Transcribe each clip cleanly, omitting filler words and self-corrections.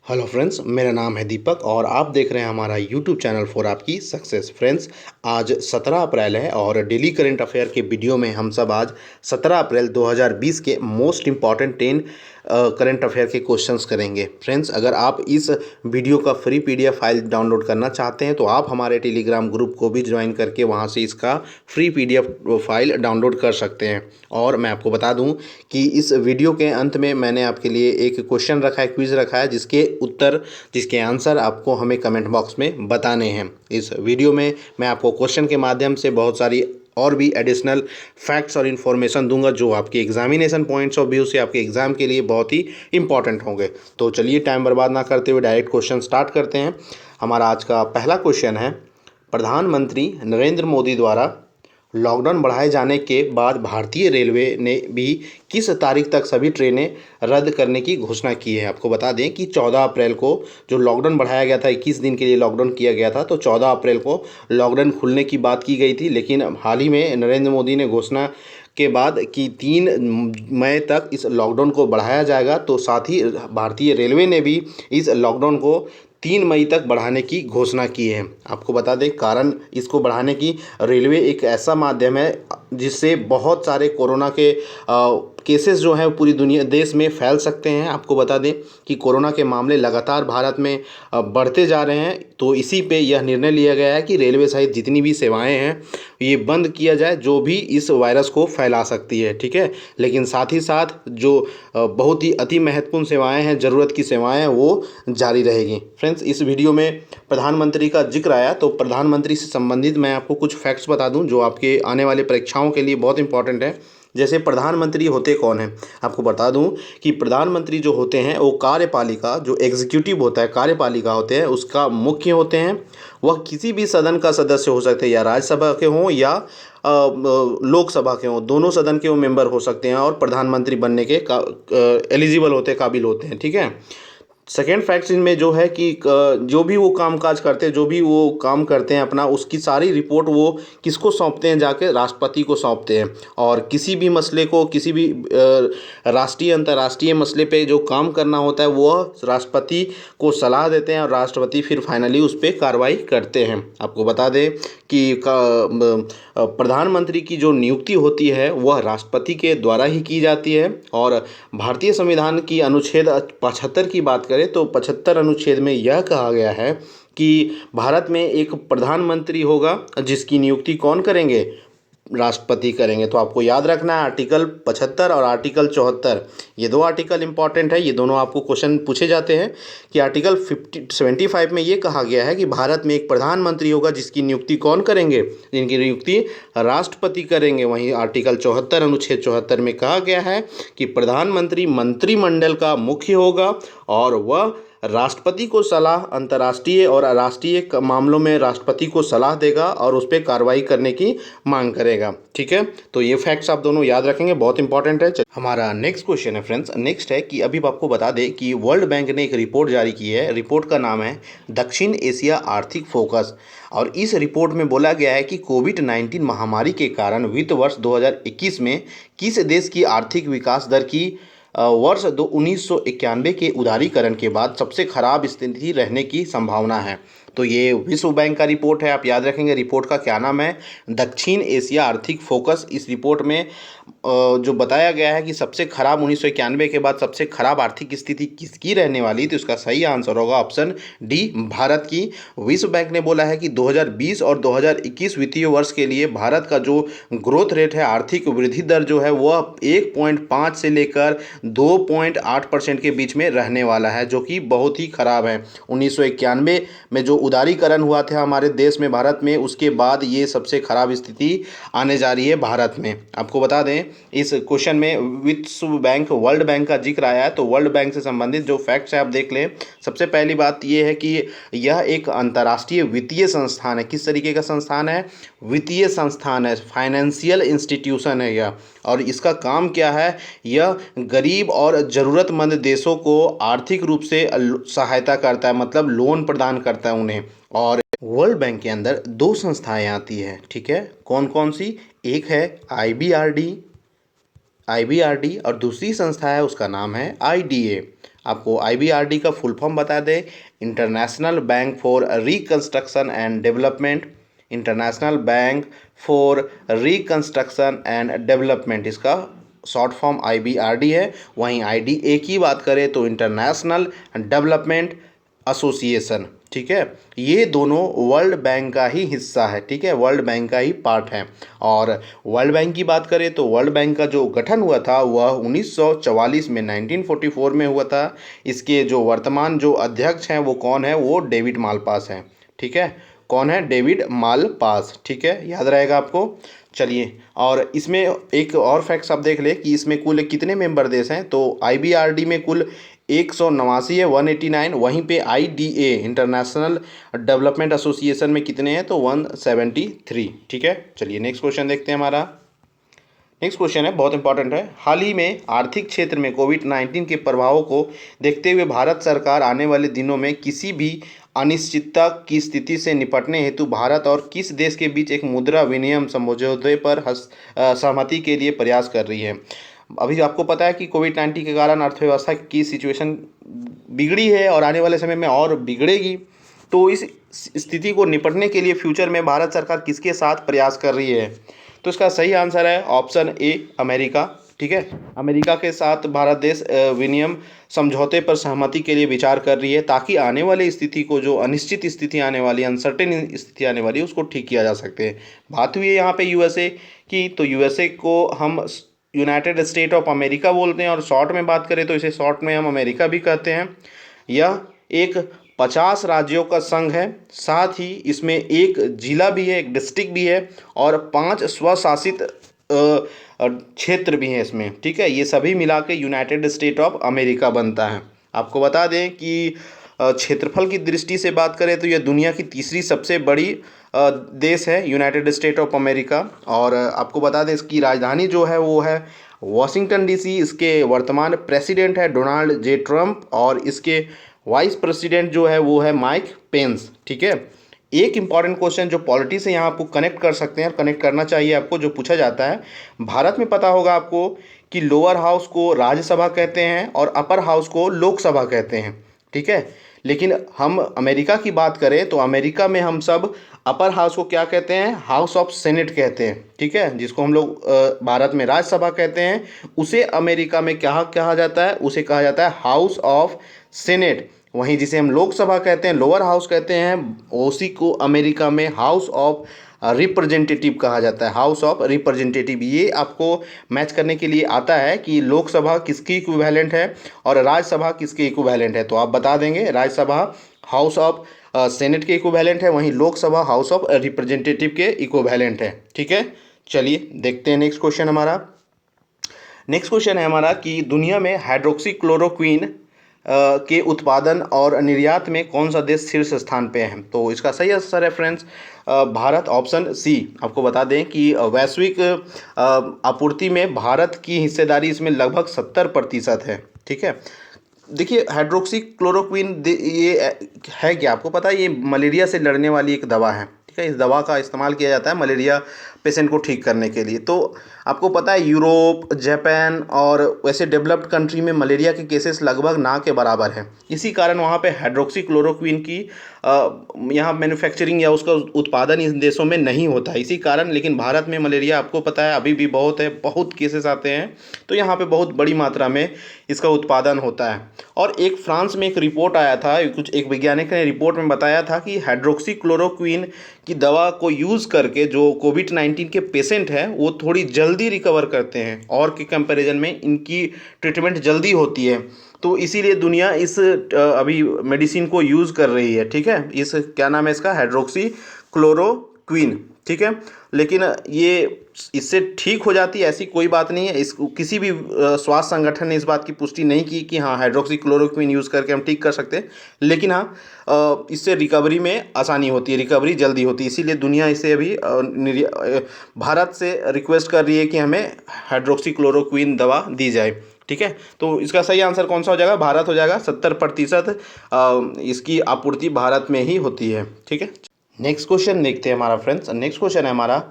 Hello friends, मेरा नाम है दीपक और आप देख रहे हैं हमारा यूट्यूब चैनल फॉर आपकी सक्सेस। फ्रेंड्स, आज 17 अप्रैल है और डेली करंट अफेयर के वीडियो में हम सब आज 17 अप्रैल 2020 के मोस्ट इम्पॉर्टेंट 10 करंट अफेयर के क्वेश्चंस करेंगे। फ्रेंड्स, अगर आप इस वीडियो का फ्री पीडीएफ फाइल डाउनलोड करना चाहते हैं तो आप हमारे टेलीग्राम ग्रुप को भी ज्वाइन करके वहां से इसका फ्री पीडीएफ फाइल डाउनलोड कर सकते हैं। और मैं आपको बता दूं कि इस वीडियो के अंत में मैंने आपके लिए एक क्वेश्चन रखा है, क्विज रखा है, जिसके आंसर आपको हमें कमेंट बॉक्स में बताने हैं। इस वीडियो में मैं आपको क्वेश्चन के माध्यम से बहुत सारी और भी एडिशनल फैक्ट्स और इन्फॉर्मेशन दूंगा जो आपके एग्जामिनेशन पॉइंट्स ऑफ व्यू से आपके एग्जाम के लिए बहुत ही इंपॉर्टेंट होंगे। तो चलिए टाइम बर्बाद ना करते हुए डायरेक्ट क्वेश्चन स्टार्ट करते हैं। हमारा आज का पहला क्वेश्चन है, प्रधानमंत्री नरेंद्र मोदी द्वारा लॉकडाउन बढ़ाए जाने के बाद भारतीय रेलवे ने भी किस तारीख तक सभी ट्रेनें रद्द करने की घोषणा की है। आपको बता दें कि 14 अप्रैल को जो लॉकडाउन बढ़ाया गया था, 21 दिन के लिए लॉकडाउन किया गया था, तो 14 अप्रैल को लॉकडाउन खुलने की बात की गई थी। लेकिन हाल ही में नरेंद्र मोदी ने घोषणा के बाद कि 3 मई तक इस लॉकडाउन को बढ़ाया जाएगा, तो साथ ही भारतीय रेलवे ने भी इस लॉकडाउन को 3 मई तक बढ़ाने की घोषणा की है। आपको बता दें कारण इसको बढ़ाने की, रेलवे एक ऐसा माध्यम है जिससे बहुत सारे कोरोना के केसेस जो हैं पूरी दुनिया देश में फैल सकते हैं। आपको बता दें कि कोरोना के मामले लगातार भारत में बढ़ते जा रहे हैं, तो इसी पे यह निर्णय लिया गया है कि रेलवे सहित जितनी भी सेवाएं हैं ये बंद किया जाए जो भी इस वायरस को फैला सकती है। ठीक है, लेकिन साथ ही साथ जो बहुत ही अति महत्वपूर्ण सेवाएं हैं, ज़रूरत की सेवाएं हैं, वो जारी रहेगी। फ्रेंड्स, इस वीडियो में प्रधानमंत्री का जिक्र आया तो प्रधानमंत्री से संबंधित मैं आपको कुछ फैक्ट्स बता दूं जो आपके आने वाले परीक्षाओं के लिए बहुत इंपॉर्टेंट है। जैसे प्रधानमंत्री होते कौन हैं, आपको बता दूं कि प्रधानमंत्री जो होते हैं वो कार्यपालिका, जो एग्जीक्यूटिव होता है, कार्यपालिका होते हैं, उसका मुख्य होते हैं। वह किसी भी सदन का सदस्य हो सकते हैं, या राज्यसभा के हों या लोकसभा के हों, दोनों सदन के वो मेंबर हो सकते हैं और प्रधानमंत्री बनने के एलिजिबल होते हैं, काबिल होते हैं। ठीक है। सेकेंड फैक्ट इनमें जो है कि जो भी वो कामकाज करते हैं, जो भी वो काम करते हैं अपना, उसकी सारी रिपोर्ट वो किसको सौंपते हैं, जाके राष्ट्रपति को सौंपते हैं। और किसी भी मसले को, किसी भी राष्ट्रीय अंतर्राष्ट्रीय मसले पे जो काम करना होता है वो राष्ट्रपति को सलाह देते हैं और राष्ट्रपति फिर फाइनली उस पर कार्रवाई करते हैं। आपको बता दें कि प्रधानमंत्री की जो नियुक्ति होती है वह राष्ट्रपति के द्वारा ही की जाती है। और भारतीय संविधान की अनुच्छेद 75 की बात करें तो 75 अनुच्छेद में यह कहा गया है कि भारत में एक प्रधानमंत्री होगा जिसकी नियुक्ति कौन करेंगे, राष्ट्रपति करेंगे। तो आपको याद रखना है आर्टिकल 75 और आर्टिकल 74, ये दो आर्टिकल इंपॉर्टेंट है। ये दोनों आपको क्वेश्चन पूछे जाते हैं कि आर्टिकल 75 में ये कहा गया है कि भारत में एक प्रधानमंत्री होगा जिसकी नियुक्ति कौन करेंगे, जिनकी नियुक्ति राष्ट्रपति करेंगे। वहीं आर्टिकल 74 अनुच्छेद 74 में कहा गया है कि प्रधानमंत्री मंत्रिमंडल का मुख्य होगा और वह राष्ट्रपति को सलाह, अंतर्राष्ट्रीय और राष्ट्रीय मामलों में राष्ट्रपति को सलाह देगा और उस पर कार्रवाई करने की मांग करेगा। ठीक है, तो ये फैक्ट्स आप दोनों याद रखेंगे, बहुत इंपॉर्टेंट है। हमारा नेक्स्ट क्वेश्चन है फ्रेंड्स, नेक्स्ट है कि अभी आपको बता दें कि वर्ल्ड बैंक ने एक रिपोर्ट जारी की है। रिपोर्ट का नाम है दक्षिण एशिया आर्थिक फोकस, और इस रिपोर्ट में बोला गया है कि कोविड-19 महामारी के कारण वित्त वर्ष 2021 में किस देश की आर्थिक विकास दर की वर्ष 1991 के उदारीकरण के बाद सबसे खराब स्थिति रहने की संभावना है। तो ये विश्व बैंक का रिपोर्ट है, आप याद रखेंगे। रिपोर्ट का क्या नाम है, दक्षिण एशिया आर्थिक फोकस। इस रिपोर्ट में जो बताया गया है कि सबसे खराब 1991 के बाद सबसे खराब आर्थिक स्थिति किसकी रहने वाली, तो इसका सही आंसर होगा ऑप्शन डी, भारत की। विश्व बैंक ने बोला है कि 2020 और 2021 वित्तीय वर्ष के लिए भारत का जो ग्रोथ रेट है, आर्थिक वृद्धि दर जो है, वह 1.5 से लेकर 2.8% के बीच में रहने वाला है, जो कि बहुत ही खराब है। 1991 में जो उदारीकरण हुआ था हमारे देश में, भारत में, उसके बाद ये सबसे खराब स्थिति आने जा रही है भारत में। आपको बता दें इस क्वेश्चन में विश्व बैंक, वर्ल्ड बैंक का जिक्र आया है, तो वर्ल्ड बैंक से संबंधित जो फैक्ट्स है आप देख लें। सबसे पहली बात यह है कि यह एक अंतर्राष्ट्रीय वित्तीय संस्थान है। किस तरीके का संस्थान है, वित्तीय संस्थान है, फाइनेंशियल इंस्टीट्यूशन है यह। और इसका काम क्या है, यह गरीब और ज़रूरतमंद देशों को आर्थिक रूप से सहायता करता है, मतलब लोन प्रदान करता है उन्हें। और वर्ल्ड बैंक के अंदर 2 संस्थाएं आती है। ठीक है, कौन कौन सी, एक है आईबीआरडी और दूसरी संस्था है उसका नाम है आईडीए। आपको IBRD का फुल फॉर्म बता दें, international bank for reconstruction and development. International bank for reconstruction and development, इसका शॉर्ट फॉर्म IBRD है। वहीं IDA की बात करें तो इंटरनेशनल डेवलपमेंट एसोसिएशन, ठीक है। ये दोनों वर्ल्ड बैंक का ही हिस्सा है, ठीक है, वर्ल्ड बैंक का ही पार्ट है। और वर्ल्ड बैंक की बात करें तो वर्ल्ड बैंक का जो गठन हुआ था वह 1944 में 1944 में हुआ था। इसके जो वर्तमान जो अध्यक्ष हैं वो कौन है, वो डेविड मालपास हैं, ठीक है। कौन है, डेविड मालपास, ठीक है, याद रहेगा आपको। चलिए, और इसमें एक और फैक्ट्स आप देख ले कि इसमें कुल कितने मेंबर देश हैं। तो IBRD में कुल 189 है, 189। वहीं पे IDA इंटरनेशनल डेवलपमेंट एसोसिएशन में कितने हैं, तो 173, ठीक है। चलिए नेक्स्ट क्वेश्चन देखते हैं हमारा। नेक्स्ट क्वेश्चन है, बहुत इंपॉर्टेंट है। हाल ही में आर्थिक क्षेत्र में कोविड-19 के प्रभावों को देखते हुए भारत सरकार आने वाले दिनों में किसी भी अनिश्चितता की स्थिति से निपटने हेतु भारत और किस देश के बीच एक मुद्रा विनिमय समझौते पर सहमति के लिए प्रयास कर रही है। अभी आपको पता है कि कोविड-19 के कारण अर्थव्यवस्था की सिचुएशन बिगड़ी है और आने वाले समय में और बिगड़ेगी। तो इस स्थिति को निपटने के लिए फ्यूचर में भारत सरकार किसके साथ प्रयास कर रही है, तो इसका सही आंसर है ऑप्शन ए, अमेरिका, ठीक है। अमेरिका के साथ भारत देश विनिमय समझौते पर सहमति के लिए विचार कर रही है, ताकि आने वाली स्थिति को, जो अनिश्चित स्थिति आने वाली, अनसर्टेन स्थिति आने वाली है, उसको ठीक किया जा सकते हैं। बात हुई है यहाँ पे USA की, तो USA को हम यूनाइटेड स्टेट ऑफ अमेरिका बोलते हैं, और शॉर्ट में बात करें तो इसे शॉर्ट में हम अमेरिका भी कहते हैं। यह एक 50 राज्यों का संघ है, साथ ही इसमें एक जिला भी है, एक डिस्ट्रिक्ट भी है, और 5 स्वशासित क्षेत्र भी हैं इसमें, ठीक है। ये सभी मिला के यूनाइटेड स्टेट ऑफ अमेरिका बनता है। आपको बता दें कि क्षेत्रफल की दृष्टि से बात करें तो यह दुनिया की तीसरी सबसे बड़ी देश है, यूनाइटेड स्टेट ऑफ अमेरिका। और आपको बता दें इसकी राजधानी जो है वो है वाशिंगटन DC। इसके वर्तमान प्रेसिडेंट है डोनाल्ड J. ट्रम्प, और इसके वाइस प्रेसिडेंट जो है वो है माइक पेंस, ठीक है। एक इम्पॉर्टेंट क्वेश्चन जो पॉलिटी से यहाँ आपको कनेक्ट कर सकते हैं, कनेक्ट करना चाहिए आपको, जो पूछा जाता है, भारत में पता होगा आपको कि लोअर हाउस को राज्यसभा कहते हैं और अपर हाउस को लोकसभा कहते हैं, ठीक है। लेकिन हम अमेरिका की बात करें तो अमेरिका में हम सब अपर हाउस को क्या कहते हैं, हाउस ऑफ सेनेट कहते हैं, ठीक है। जिसको हम लोग भारत में राज्यसभा कहते हैं, उसे अमेरिका में क्या कहा जाता है, उसे कहा जाता है हाउस ऑफ सेनेट। वहीं जिसे हम लोकसभा कहते हैं, लोअर हाउस कहते हैं, उसी को अमेरिका में हाउस ऑफ रिप्रेजेंटेटिव कहा जाता है, हाउस ऑफ रिप्रेजेंटेटिव। ये आपको मैच करने के लिए आता है कि लोकसभा किसकी इक्विवेलेंट है और राज्यसभा किसके इक्विवेलेंट है। तो आप बता देंगे राज्यसभा हाउस ऑफ सेनेट के इक्विवेलेंट है, वहीं लोकसभा हाउस ऑफ रिप्रेजेंटेटिव के इक्विवेलेंट है, ठीक है। चलिए देखते हैं नेक्स्ट क्वेश्चन हमारा। नेक्स्ट क्वेश्चन है हमारा कि दुनिया में हाइड्रोक्सीक्लोरोक्वीन के उत्पादन और निर्यात में कौन सा देश शीर्ष स्थान पे है। तो इसका सही आंसर है फ्रेंड्स भारत, ऑप्शन सी। आपको बता दें कि वैश्विक आपूर्ति में भारत की हिस्सेदारी इसमें लगभग 70% है, ठीक है। देखिए हाइड्रोक्सीक्लोरोक्वीन ये है क्या, आपको पता है ये मलेरिया से लड़ने वाली एक दवा है, ठीक है। इस दवा का इस्तेमाल किया जाता है मलेरिया पेशेंट को ठीक करने के लिए। तो आपको पता है यूरोप, जापान और वैसे डेवलप्ड कंट्री में मलेरिया के केसेस लगभग ना के बराबर हैं। इसी कारण वहाँ पे हाइड्रोक्सीक्लोरोक्वीन की यहाँ मैन्युफैक्चरिंग या उसका उत्पादन इन देशों में नहीं होता है, इसी कारण। लेकिन भारत में मलेरिया आपको पता है अभी भी बहुत है, बहुत केसेस आते हैं, तो यहाँ पे बहुत बड़ी मात्रा में इसका उत्पादन होता है। और एक फ्रांस में एक रिपोर्ट आया था, एक वैज्ञानिक ने रिपोर्ट में बताया था कि हाइड्रोक्सीक्लोरोक्वीन की दवा को यूज़ करके जो कोविड-19 के पेशेंट हैं वो थोड़ी जल्दी रिकवर करते हैं, और के कंपैरिजन में इनकी ट्रीटमेंट जल्दी होती है। तो इसीलिए दुनिया इस अभी मेडिसिन को यूज़ कर रही है, ठीक है। इस क्या नाम है इसका, हाइड्रोक्सीक्लोरोक्वीन, ठीक है। लेकिन ये इससे ठीक हो जाती है ऐसी कोई बात नहीं है। इस किसी भी स्वास्थ्य संगठन ने इस बात की पुष्टि नहीं की कि हाँ हाइड्रोक्सीक्लोरोक्वीन यूज़ करके हम ठीक कर सकते हैं। लेकिन हाँ इससे रिकवरी में आसानी होती है, रिकवरी जल्दी होती है। इसीलिए दुनिया इसे अभी भारत से रिक्वेस्ट कर रही है कि हमें हाइड्रोक्सीक्लोरोक्वीन दवा दी जाए, ठीक है। तो इसका सही आंसर कौन सा हो जाएगा, भारत हो जाएगा। 70% इसकी आपूर्ति भारत में ही होती है, ठीक है। नेक्स्ट क्वेश्चन देखते हैं हमारा फ्रेंड्स। नेक्स्ट क्वेश्चन है हमारा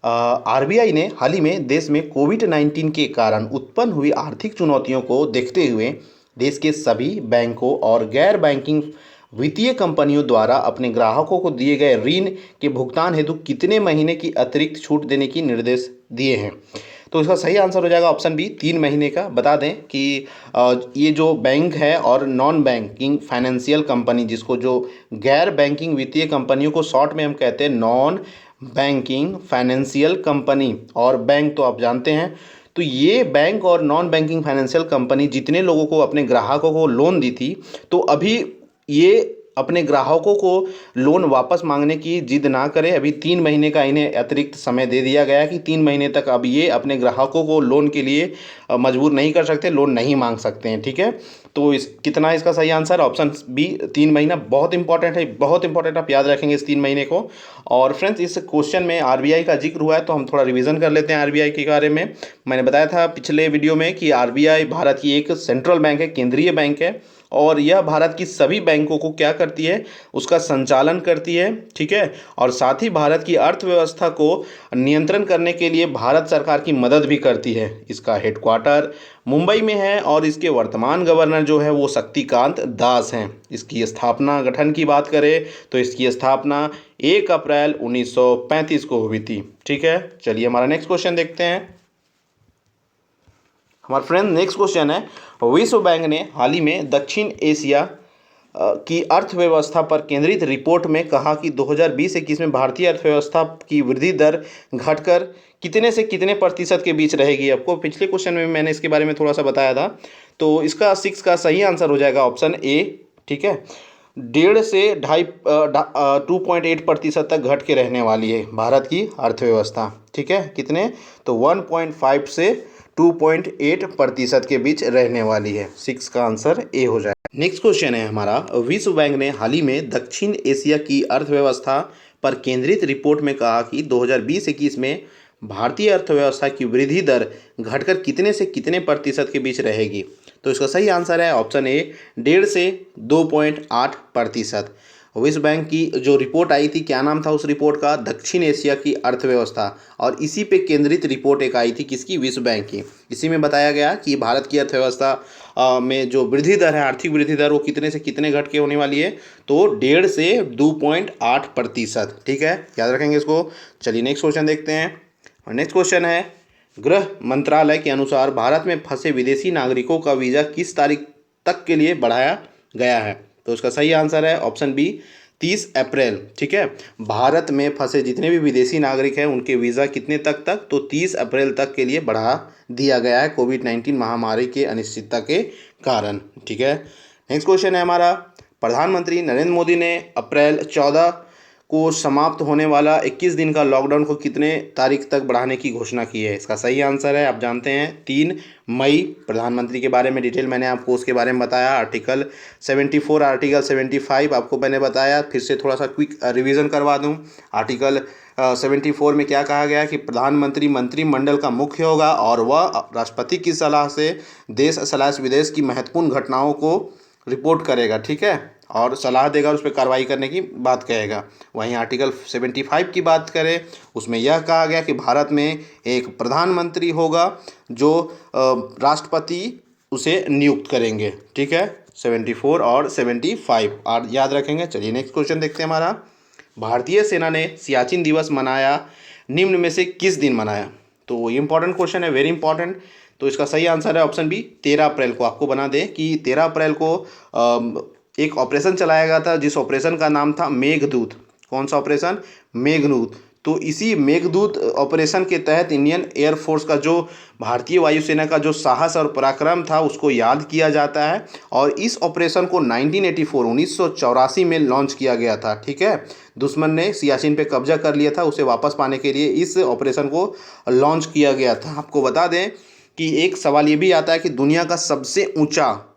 RBI ने हाल ही में देश में कोविड-19 के कारण उत्पन्न हुई आर्थिक चुनौतियों को देखते हुए देश के सभी बैंकों और गैर बैंकिंग वित्तीय कंपनियों द्वारा अपने ग्राहकों को दिए गए ऋण के भुगतान हेतु कितने महीने की अतिरिक्त छूट देने की निर्देश दिए हैं। तो इसका सही आंसर हो जाएगा ऑप्शन बी 3 महीने का। बता दें कि ये जो बैंक है और नॉन बैंकिंग फाइनेंशियल कंपनी, जिसको जो गैर बैंकिंग वित्तीय कंपनियों को शॉर्ट में हम कहते हैं नॉन बैंकिंग फाइनेंशियल कंपनी, और बैंक तो आप जानते हैं। तो ये बैंक और नॉन बैंकिंग फाइनेंशियल कंपनी जितने लोगों को अपने ग्राहकों को लोन दी थी, तो अभी ये अपने ग्राहकों को लोन वापस मांगने की जिद ना करें। अभी 3 महीने का इन्हें अतिरिक्त समय दे दिया गया कि 3 महीने तक अब ये अपने ग्राहकों को लोन के लिए मजबूर नहीं कर सकते, लोन नहीं मांग सकते हैं। ठीक है, तो इस कितना इसका सही आंसर ऑप्शन बी 3 महीना। बहुत इंपॉर्टेंट है, बहुत इंपॉर्टेंट, आप याद रखेंगे इस 3 महीने को। और फ्रेंड्स, इस क्वेश्चन में आरबीआई का जिक्र हुआ है, तो हम थोड़ा रिवीजन कर लेते हैं आरबीआई के बारे में। मैंने बताया था पिछले वीडियो में कि आरबीआई भारत की एक सेंट्रल बैंक है, केंद्रीय बैंक है, और यह भारत की सभी बैंकों को क्या करती है, उसका संचालन करती है। ठीक है, और साथ ही भारत की अर्थव्यवस्था को नियंत्रण करने के लिए भारत सरकार की मदद भी करती है। इसका हेडक्वार्टर मुंबई में है और इसके वर्तमान गवर्नर जो है वो शक्तिकांत दास हैं। इसकी स्थापना गठन की बात करें तो इसकी स्थापना 1 अप्रैल 1935 को हुई थी। ठीक है, चलिए हमारा नेक्स्ट क्वेश्चन देखते हैं। हमारे फ्रेंड नेक्स्ट क्वेश्चन है, विश्व बैंक ने हाल ही में दक्षिण एशिया की अर्थव्यवस्था पर केंद्रित रिपोर्ट में कहा कि 2020-21 में भारतीय अर्थव्यवस्था की वृद्धि दर घटकर कितने से कितने प्रतिशत के बीच रहेगी। आपको पिछले क्वेश्चन में मैंने इसके बारे में थोड़ा सा बताया था, तो इसका 6 का सही आंसर हो जाएगा ऑप्शन ए। ठीक है, 1.5 से 2.8% तक घट के रहने वाली है भारत की अर्थव्यवस्था। ठीक है, कितने, तो 1.5 से 2.8% के बीच रहने वाली है। 6 का आंसर ए हो जाएगा। नेक्स्ट क्वेश्चन है हमारा, विश्व बैंक ने हाल ही में दक्षिण एशिया की अर्थव्यवस्था पर केंद्रित रिपोर्ट में कहा कि 2020-21 में भारतीय अर्थव्यवस्था की वृद्धि दर घटकर कितने से कितने प्रतिशत के बीच रहेगी। तो इसका सही आंसर है ऑप्शन ए 1.5 से 2.8%। विश्व बैंक की जो रिपोर्ट आई थी, क्या नाम था उस रिपोर्ट का, दक्षिण एशिया की अर्थव्यवस्था, और इसी पे केंद्रित रिपोर्ट एक आई थी किसकी, विश्व बैंक की। इसी में बताया गया कि भारत की अर्थव्यवस्था में जो वृद्धि दर है, आर्थिक वृद्धि दर, वो कितने से कितने घट के होने वाली है, तो 1.5 से 2.8%। ठीक है, याद रखेंगे इसको। चलिए नेक्स्ट क्वेश्चन देखते हैं। और नेक्स्ट क्वेश्चन है, गृह मंत्रालय के अनुसार भारत में फंसे विदेशी नागरिकों का वीज़ा किस तारीख तक के लिए बढ़ाया गया है। तो उसका सही आंसर है ऑप्शन बी 30 अप्रैल। ठीक है, भारत में फंसे जितने भी विदेशी नागरिक हैं उनके वीज़ा कितने तक, तो 30 अप्रैल तक के लिए बढ़ा दिया गया है कोविड-19 महामारी के अनिश्चितता के कारण। ठीक है, नेक्स्ट क्वेश्चन है हमारा, प्रधानमंत्री नरेंद्र मोदी ने अप्रैल 14 को समाप्त होने वाला 21 दिन का लॉकडाउन को कितने तारीख तक बढ़ाने की घोषणा की है। इसका सही आंसर है, आप जानते हैं, 3 मई। प्रधानमंत्री के बारे में डिटेल मैंने आपको उसके बारे में बताया, आर्टिकल 74, आर्टिकल 75 आपको मैंने बताया। फिर से थोड़ा सा क्विक रिवीजन करवा दूं। आर्टिकल 74 में क्या कहा गया कि प्रधानमंत्री मंत्रिमंडल का मुख्य होगा और वह राष्ट्रपति की सलाह से देश / विदेश की महत्वपूर्ण घटनाओं को रिपोर्ट करेगा। ठीक है, और सलाह देगा, उस पर कार्रवाई करने की बात कहेगा। वहीं आर्टिकल 75 की बात करें, उसमें यह कहा गया कि भारत में एक प्रधानमंत्री होगा जो राष्ट्रपति उसे नियुक्त करेंगे। ठीक है, 74 और 75 और याद रखेंगे। चलिए नेक्स्ट क्वेश्चन देखते हैं हमारा, भारतीय सेना ने सियाचिन दिवस मनाया निम्न में से किस दिन मनाया। तो ये इंपॉर्टेंट क्वेश्चन है, वेरी इंपॉर्टेंट। तो इसका सही आंसर है ऑप्शन बी 13 अप्रैल को। आपको बना दें कि 13 अप्रैल को एक ऑपरेशन चलाया गया था, जिस ऑपरेशन का नाम था मेघदूत। कौन सा ऑपरेशन, मेघदूत। तो इसी मेघदूत ऑपरेशन के तहत इंडियन एयरफोर्स का जो भारतीय वायुसेना का जो साहस और पराक्रम था उसको याद किया जाता है। और इस ऑपरेशन को 1984 में लॉन्च किया गया था। ठीक है, दुश्मन ने सियाचिन पे कब्जा कर लिया था, उसे वापस पाने के लिए इस ऑपरेशन को लॉन्च किया गया था। आपको बता दें कि एक सवाल ये भी आता है कि दुनिया का सबसे ऊंचा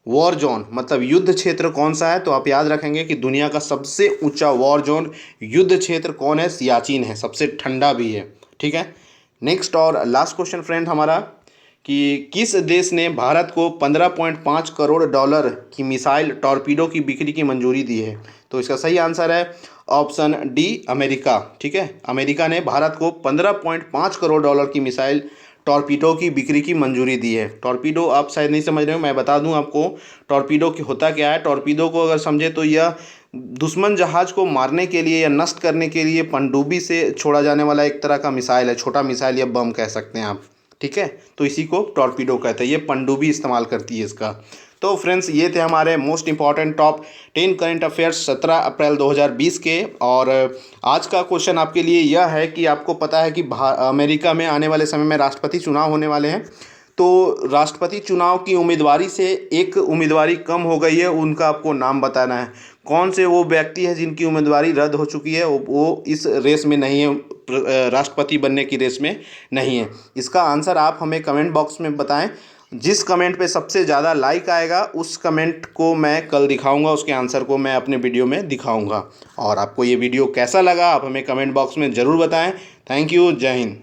वॉर जोन मतलब युद्ध क्षेत्र कौन सा है। तो आप याद रखेंगे कि दुनिया का सबसे ऊंचा वॉर जोन युद्ध क्षेत्र कौन है, सियाचिन है, सबसे ठंडा भी है। ठीक है, नेक्स्ट और लास्ट क्वेश्चन फ्रेंड हमारा, कि किस देश ने भारत को 15.5 करोड़ डॉलर की मिसाइल टॉर्पीडो की बिक्री की मंजूरी दी है। तो इसका सही आंसर है ऑप्शन डी अमेरिका। ठीक है, अमेरिका ने भारत को 15.5 करोड़ डॉलर की मिसाइल टॉर्पीडो की बिक्री की मंजूरी दी है। टॉर्पीडो आप शायद नहीं समझ रहे हो, मैं बता दूं आपको टॉर्पीडो की होता क्या है। टॉर्पीडो को अगर समझे तो यह दुश्मन जहाज को मारने के लिए या नष्ट करने के लिए पनडुब्बी से छोड़ा जाने वाला एक तरह का मिसाइल है, छोटा मिसाइल या बम कह सकते हैं आप, ठीक है। तो इसी को टॉर्पीडो कहते हैं, ये पनडुब्बी इस्तेमाल करती है इसका। तो फ्रेंड्स ये थे हमारे most important top 10 current affairs 17 अप्रैल 2020 के। और आज का क्वेश्चन आपके लिए यह है कि आपको पता है कि अमेरिका में आने वाले समय में राष्ट्रपति चुनाव होने वाले हैं। तो राष्ट्रपति चुनाव की उम्मीदवारी से एक उम्मीदवारी कम हो गई है, उनका आपको नाम बताना है। कौन से वो व्यक्ति है जिनकी उम्मीदवारी रद्द हो चुकी है, वो इस रेस में नहीं है, राष्ट्रपति बनने की रेस में नहीं है। इसका आंसर आप हमें कमेंट बॉक्स में बताएं। जिस कमेंट पे सबसे ज़्यादा लाइक आएगा उस कमेंट को मैं कल दिखाऊंगा, उसके आंसर को मैं अपने वीडियो में दिखाऊंगा। और आपको ये वीडियो कैसा लगा आप हमें कमेंट बॉक्स में ज़रूर बताएं। थैंक यू, जय हिंद।